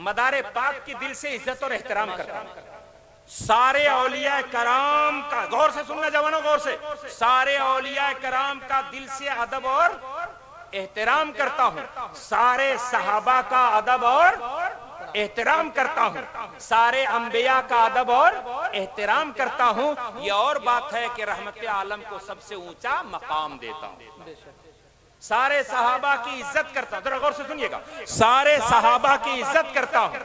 مدار پاک کی دل سے عزت اور احترام کرتا ہوں. سارے اولیاء کرام کا، غور سے سننا جوانوں، غور سے، سارے اولیاء کرام کا دل سے ادب اور احترام کرتا ہوں. سارے صحابہ کا ادب اور احترام کرتا ہوں. سارے انبیاء کا ادب اور احترام کرتا ہوں. یہ اور بات ہے کہ رحمت عالم کو سب سے اونچا مقام دیتا ہوں. سارے صحابہ کی عزت کرتا ہوں. ذرا غور سے سنیے گا، سارے صحابہ کی عزت کرتا ہوں.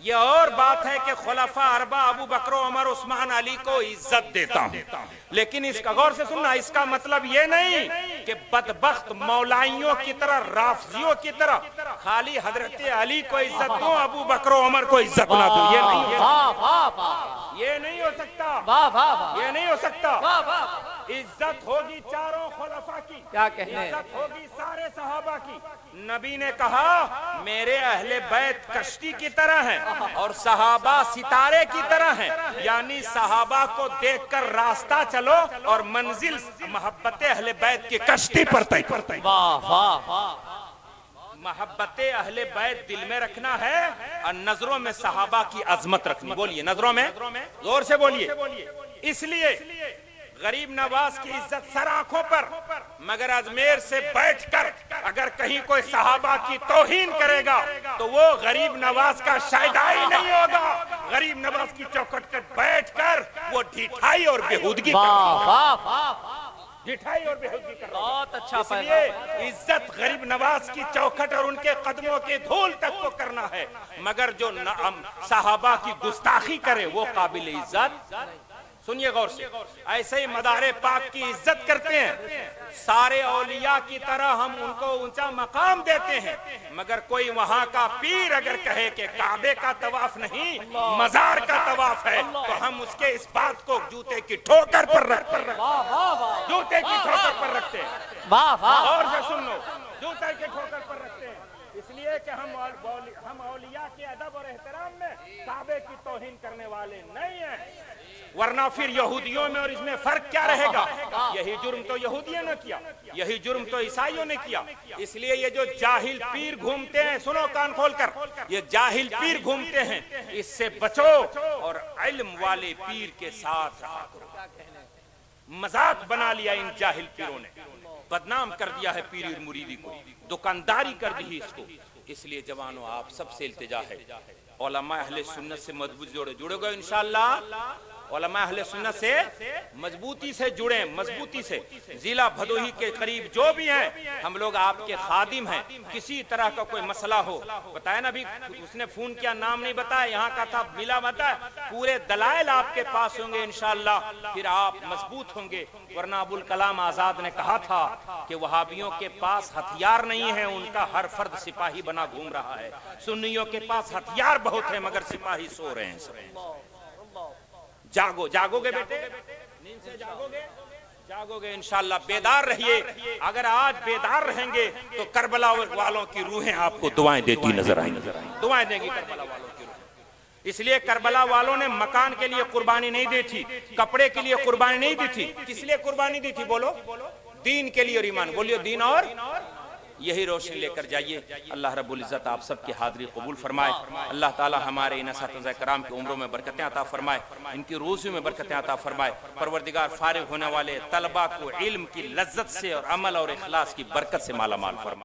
یہ اور بات ہے کہ خلفاء اربعہ ابو بکر و عمر عثمان علی کو عزت دیتا ہوں. لیکن اس کا غور سے سننا، اس کا مطلب یہ نہیں کہ بدبخت مولائیوں کی طرح، رافضیوں کی طرح خالی حضرت علی کو عزت دوں، ابو بکر و عمر کو عزت نہ دوں. یہ نہیں ہو سکتا. یہ نہیں ہو سکتا. عزت ہوگی چاروں خلفاء کی، کیا کہنے، عزت ہوگی سارے صحابہ کی. نبی نے کہا میرے اہل بیت کشتی کی طرح ہیں اور صحابہ ستارے کی طرح ہیں. یعنی صحابہ کو دیکھ کر راستہ چلو اور منزل محبت اہل بیت کی کشتی پر طے کرتے ہیں. محبت اہل بیت دل میں رکھنا ہے اور نظروں میں صحابہ کی عظمت رکھنی. بولیے نظروں میں، زور سے بولیے. اس لیے غریب نواز کی عزت سر آنکھوں پر، مگر اجمیر سے بیٹھ کر اگر کہیں کوئی صحابہ کی توہین کرے گا تو وہ غریب نواز کا شائدہ ہی نہیں ہوگا. غریب نواز کی چوکھٹ پر بیٹھ کر وہ ڈھیٹھائی اور بےہودگی کر رہا. بہت اچھا. اس لیے عزت غریب نواز کی چوکھٹ اور ان کے قدموں کے دھول تک کو کرنا ہے، مگر جو صحابہ کی گستاخی کرے وہ قابل عزت. سنیے غور سے، ایسے ہی مدار پاک کی عزت کرتے ہیں. سارے اولیاء کی طرح ہم ان کو اونچا مقام دیتے ہیں، مگر کوئی وہاں کا پیر اگر کہے کہ کعبے کا طواف نہیں مزار کا طواف ہے تو ہم اس کے اس بات کو جوتے کی ٹھوکر پر رکھتے ہیں. جوتے کی ٹھوکر پر رکھتے ہیں. اور سے سن لو، جوتے کی ٹھوکر پر رکھتے ہیں. اس لیے کہ ہم اولیاء کے ادب اور احترام میں کعبے کی توہین کرنے والے نہیں ہیں. ورنہ پھر یہودیوں میں اور اس میں فرق کیا رہے گا؟ یہی جرم تو یہودیوں نے کیا، یہی جرم تو عیسائیوں نے کیا. اس لیے یہ جو جاہل پیر گھومتے ہیں، سنو کان کھول کر، یہ جاہل پیر گھومتے ہیں، اس سے بچو اور علم والے پیر کے ساتھ رہا کرو. مذاق بنا لیا ان جاہل پیروں نے، بدنام کر دیا ہے پیر اور مریدی کو، دکانداری کر دی اس کو. اس لیے جوانوں آپ سب سے التجا ہے، علماء اہل سنت سے مضبوط جڑے گئے انشاءاللہ. علماء اہل سنت سے مضبوطی سے جڑیں، مضبوطی سے. ضلع بھدوہی کے قریب جو بھی ہیں ہم لوگ آپ کے خادم ہیں. کسی طرح کا کوئی مسئلہ ہو بتائیں نا. ابھی اس نے فون کیا، نام نہیں بتایا، یہاں کا تھا، ملا بتا. پورے دلائل آپ کے پاس ہوں گے انشاءاللہ، پھر آپ مضبوط ہوں گے. ورنہ ابوالکلام آزاد نے کہا تھا کہ وہابیوں کے پاس ہتھیار نہیں ہے، ان کا ہر فرد سپاہی بنا گھوم رہا ہے. سنیوں کے پاس ہتھیار بہت ہیں مگر سپاہی سو رہے ہیں. جاگو، جاگو گے بیٹے، نیند سے جاگو گے انشاءاللہ. بیدار رہیے. اگر آج بیدار رہیں گے تو کربلا والوں کی روحیں آپ کو دعائیں دیتی نظر آئیں گی، دعائیں دیں گی کربلا والوں کی روحیں. اس لیے کربلا والوں نے مکان کے لیے قربانی نہیں دی تھی، کپڑے کے لیے قربانی نہیں دی تھی. کس لیے قربانی دی تھی بولو؟ دین کے لیے اور ایمان. بولیے دین اور یہی روشنی لے کر جائیے. اللہ رب العزت آپ سب کی حاضری قبول فرمائے. اللہ تعالی ہمارے ان اساتذہ کرام کی عمروں میں برکتیں عطا فرمائے، ان کی روزیوں میں برکتیں عطا فرمائے. پروردگار فارغ ہونے والے طلبہ کو علم کی لذت سے اور عمل اور اخلاص کی برکت سے مالا مال فرمائے.